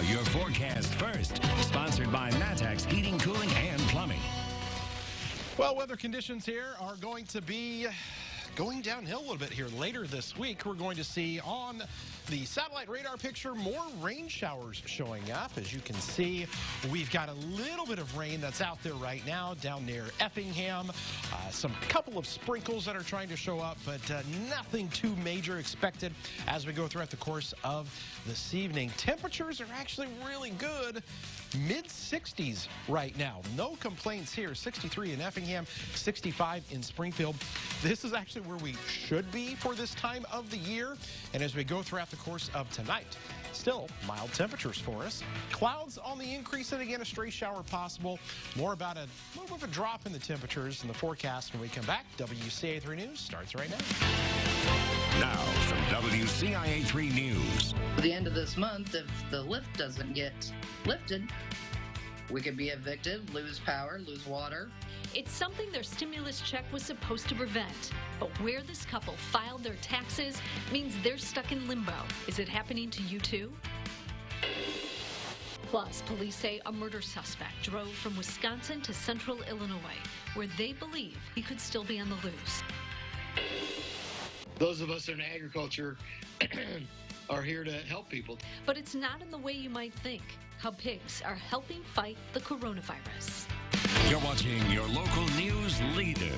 your forecast first. Sponsored by Matex Heating, Cooling, and Plumbing. Well, weather conditions here are going to be going downhill a little bit here later this week. We're going to see on the satellite radar picture more rain showers showing up. As you can see, we've got a little bit of rain that's out there right now down near Effingham. Some couple of sprinkles that are trying to show up, but nothing too major expected as we go throughout the course of this evening. Temperatures are actually really good. Mid-60s right now. No complaints here. 63 in Effingham, 65 in Springfield. This is actually where we should be for this time of the year. And as we go throughout the course of tonight, still mild temperatures for us. Clouds on the increase, and again, a stray shower possible. More about a little bit of a drop in the temperatures in the forecast when we come back. WCIA 3 News starts right now. Now from WCIA 3 News. At the end of this month, if the lift doesn't get lifted, we could be evicted, lose power, lose water. It's something their stimulus check was supposed to prevent. But where this couple filed their taxes means they're stuck in limbo. Is it happening to you too? Plus, police say a murder suspect drove from Wisconsin to central Illinois, where they believe he could still be on the loose. Those of us in agriculture are here to help people. But it's not in the way you might think. How pigs are helping fight the coronavirus. You're watching your local news leader.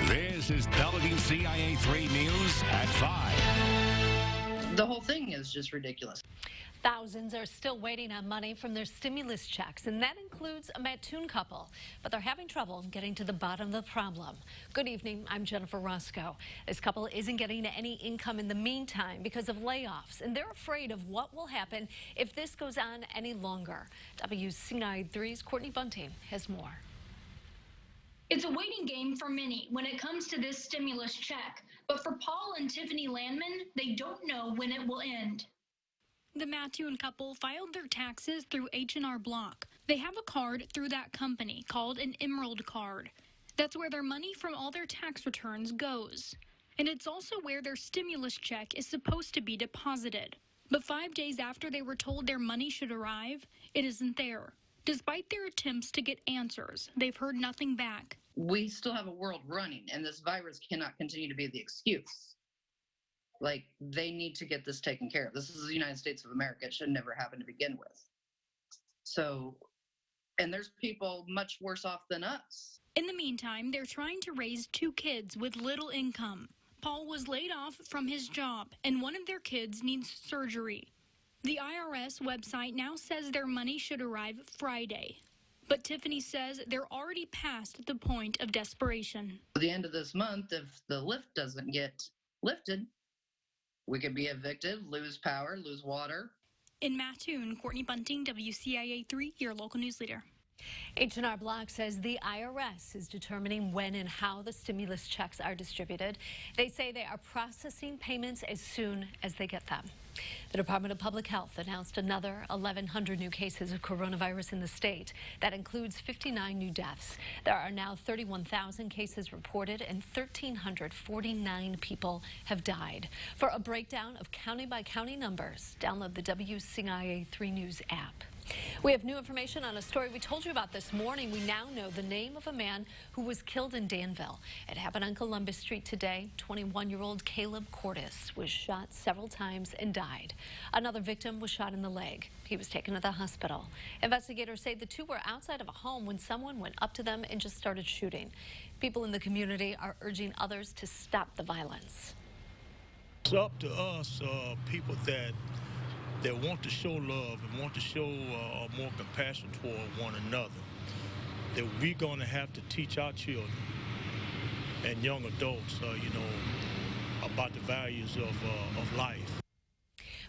This is WCIA 3 News at 5. The whole thing is just ridiculous. Thousands are still waiting on money from their stimulus checks, and that includes a Mattoon couple. But they're having trouble getting to the bottom of the problem. Good evening, I'm Jennifer Roscoe. This couple isn't getting any income in the meantime because of layoffs, and they're afraid of what will happen if this goes on any longer. WCIA 3's Courtney Bunting has more. It's a waiting game for many when it comes to this stimulus check. But for Paul and Tiffany Landman, they don't know when it will end. The Mattoon couple filed their taxes through H&R Block. They have a card through that company called an Emerald card. That's where their money from all their tax returns goes. And it's also where their stimulus check is supposed to be deposited. But 5 days after they were told their money should arrive, it isn't there. Despite their attempts to get answers, they've heard nothing back. We still have a world running, and this virus cannot continue to be the excuse. Like, they need to get this taken care of. This is the United States of America. It should never happen to begin with. So, and there's people much worse off than us. In the meantime, they're trying to raise 2 kids with little income. Paul was laid off from his job, and one of their kids needs surgery. The IRS website now says their money should arrive Friday. But Tiffany says they're already past the point of desperation. At the end of this month, if the lift doesn't get lifted, we could be evicted, lose power, lose water. In Mattoon, Courtney Bunting, WCIA 3, your local news leader. H&R Block says the IRS is determining when and how the stimulus checks are distributed. They say they are processing payments as soon as they get them. The Department of Public Health announced another 1,100 new cases of coronavirus in the state. That includes 59 new deaths. There are now 31,000 cases reported and 1,349 people have died. For a breakdown of county-by-county numbers, download the WCIA 3 News app. We have new information on a story we told you about this morning. We now know the name of a man who was killed in Danville. It happened on Columbus Street today. 21-year-old Caleb Cordes was shot several times and died. Another victim was shot in the leg. He was taken to the hospital. Investigators say the two were outside of a home when someone went up to them and just started shooting. People in the community are urging others to stop the violence. It's up to us, people that want to show love and want to show more compassion toward one another, that we're going to have to teach our children and young adults, about the values of life.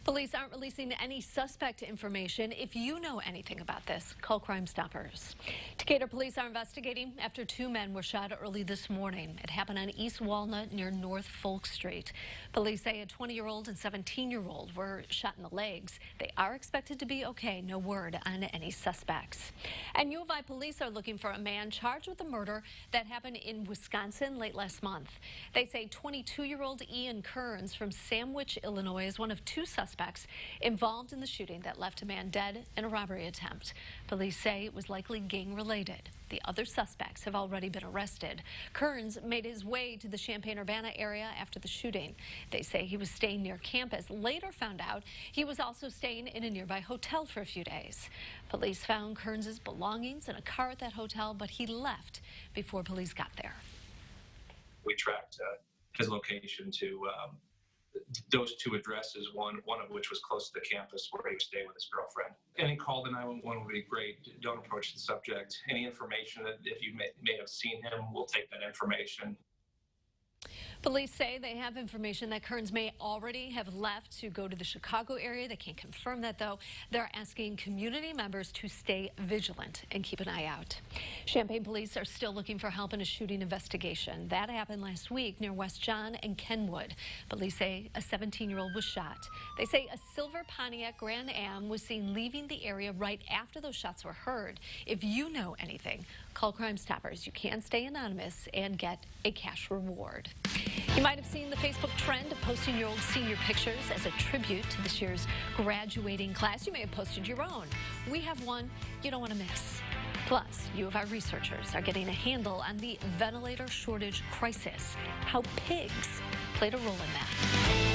Police aren't releasing any suspect information. If you know anything about this, call Crime Stoppers. Decatur police are investigating after 2 men were shot early this morning. It happened on East Walnut near North Folk Street. Police say a 20-year-old and 17-year-old were shot in the legs. They are expected to be okay. No word on any suspects. And U of I police are looking for a man charged with a murder that happened in Wisconsin late last month. They say 22-year-old Ian Kearns from Sandwich, Illinois, is one of 2 suspects suspects involved in the shooting that left a man dead in a robbery attempt. Police say it was likely gang-related. The other suspects have already been arrested. Kearns made his way to the Champaign-Urbana area after the shooting. They say he was staying near campus. Later found out he was also staying in a nearby hotel for a few days. Police found Kearns' belongings in a car at that hotel, but he left before police got there. We tracked his location to those two addresses, one of which was close to the campus where he was staying with his girlfriend. Any call to 911 would be great. Don't approach the subject. Any information that if you may have seen him, we'll take that information. Police say they have information that Kearns may already have left to go to the Chicago area. They can't confirm that, though. They're asking community members to stay vigilant and keep an eye out. Champaign police are still looking for help in a shooting investigation. That happened last week near West John and Kenwood. Police say a 17-year-old was shot. They say a silver Pontiac Grand Am was seen leaving the area right after those shots were heard. If you know anything, call Crime Stoppers. You can stay anonymous and get a cash reward. You might have seen the Facebook trend of posting your old senior pictures as a tribute to this year's graduating class. You may have posted your own. We have one you don't want to miss. Plus, U of I researchers are getting a handle on the ventilator shortage crisis, how pigs played a role in that.